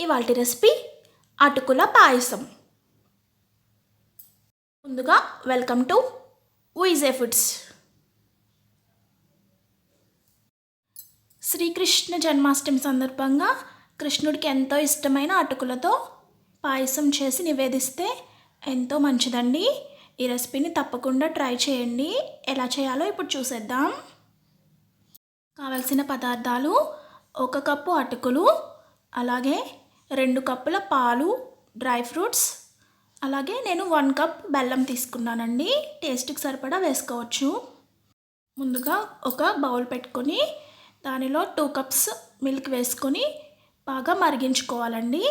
ఇవాల్టి రెసిపీ అటుకుల పాయసం. ముందుగా వెల్కమ్ టు ఉయిజే ఫుడ్స్. శ్రీకృష్ణ జన్మాష్టమి సందర్భంగా కృష్ణుడికి ఎంతో ఇష్టమైన అటుకులతో పాయసం చేసి నివేదిస్తే ఎంతో మంచిదండి. ఈ రెసిపీని తప్పకుండా ట్రై చేయండి. ఎలా చేయాలో ఇప్పుడు చూసేద్దాం. కావలసిన పదార్థాలు: 1 కప్పు అటుకులు, అలాగే 2 కప్పుల పాలు, డ్రై ఫ్రూట్స్, అలాగే నేను 1 కప్ బెల్లం తీసుకున్నానండి. టేస్ట్కి సరిపడా వేసుకోవచ్చు. ముందుగా ఒక బౌల్ పెట్టుకొని దానిలో 2 కప్స్ మిల్క్ వేసుకొని బాగా మరిగించుకోవాలండి.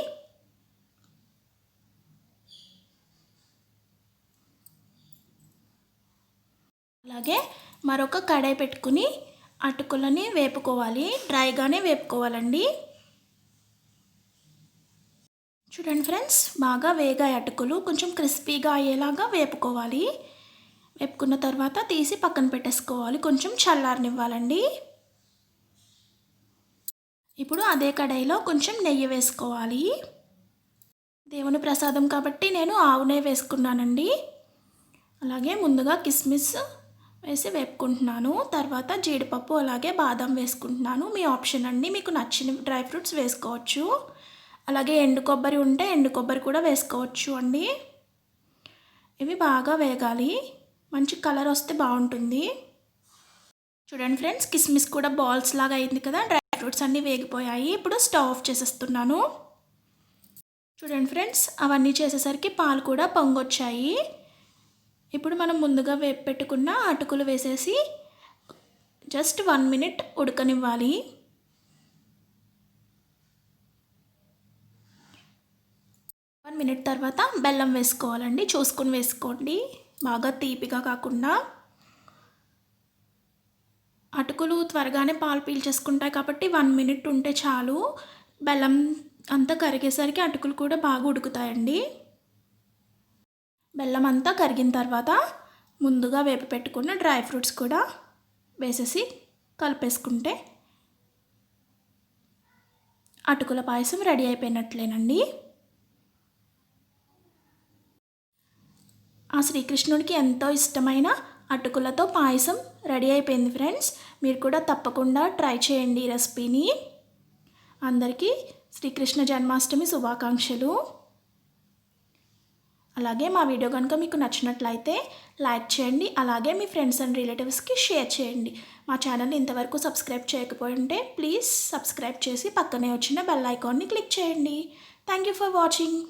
అలాగే మరొక కడాయి పెట్టుకుని అటుకులని వేపుకోవాలి. డ్రైగానే వేపుకోవాలండి. చూడండి ఫ్రెండ్స్, బాగా వేగాయి అటుకులు. కొంచెం క్రిస్పీగా అయ్యేలాగా వేపుకోవాలి. వేపుకున్న తర్వాత తీసి పక్కన పెట్టేసుకోవాలి. కొంచెం చల్లారనివ్వాలండి. ఇప్పుడు అదే కడాయిలో కొంచెం నెయ్యి వేసుకోవాలి. దేవుని ప్రసాదం కాబట్టి నేను ఆవు నెయ్యి వేసుకున్నానండి. అలాగే ముందుగా కిస్మిస్ వేసి వేపుకుంటున్నాను. తర్వాత జీడిపప్పు అలాగే బాదం వేసుకుంటున్నాను. మీ ఆప్షన్ అండి, మీకు నచ్చిన డ్రై ఫ్రూట్స్ వేసుకోవచ్చు. అలాగే ఎండు కొబ్బరి ఉంటే ఎండు కొబ్బరి కూడా వేసుకోవచ్చు అండి. ఇవి బాగా వేగాలి. మంచి కలర్ వస్తే బాగుంటుంది. చూడండి ఫ్రెండ్స్, కిస్మిస్ కూడా బాల్స్ లాగా అయింది కదా. డ్రై ఫ్రూట్స్ అన్నీ వేగిపోయాయి. ఇప్పుడు స్టవ్ ఆఫ్ చేసేస్తున్నాను. చూడండి ఫ్రెండ్స్, అవన్నీ చేసేసరికి పాలు కూడా పొంగొచ్చాయి. ఇప్పుడు మనం ముందుగా వేపు పెట్టుకున్న అటుకులు వేసేసి జస్ట్ 1 మినిట్ ఉడకనివ్వాలి. మినిట్ తర్వాత బెల్లం వేసుకోవాలండి. చూసుకుని వేసుకోండి, బాగా తీపిగా కాకుండా. అటుకులు త్వరగానే పాలు పీల్చేసుకుంటాయి కాబట్టి 1 మినిట్ ఉంటే చాలు. బెల్లం అంతా కరిగేసరికి అటుకులు కూడా బాగా ఉడుకుతాయండి. బెల్లం అంతా కరిగిన తర్వాత ముందుగా వేపి పెట్టుకున్న డ్రై ఫ్రూట్స్ కూడా వేసేసి కలిపేసుకుంటే అటుకుల పాయసం రెడీ అయిపోయినట్లేనండి. ఆ శ్రీకృష్ణుడికి ఎంతో ఇష్టమైన అటుకులతో పాయసం రెడీ అయిపోయింది ఫ్రెండ్స్. మీరు కూడా తప్పకుండా ట్రై చేయండి ఈ రెసిపీని. అందరికీ శ్రీకృష్ణ జన్మాష్టమి శుభాకాంక్షలు. అలాగే మా వీడియో కనుక మీకు నచ్చినట్లయితే లైక్ చేయండి. అలాగే మీ ఫ్రెండ్స్ అండ్ రిలేటివ్స్కి షేర్ చేయండి. మా ఛానల్ని ఇంతవరకు సబ్స్క్రైబ్ చేయకపోయింటే ప్లీజ్ సబ్స్క్రైబ్ చేసి పక్కనే వచ్చిన బెల్ ఐకాన్ని క్లిక్ చేయండి. Thank you for watching.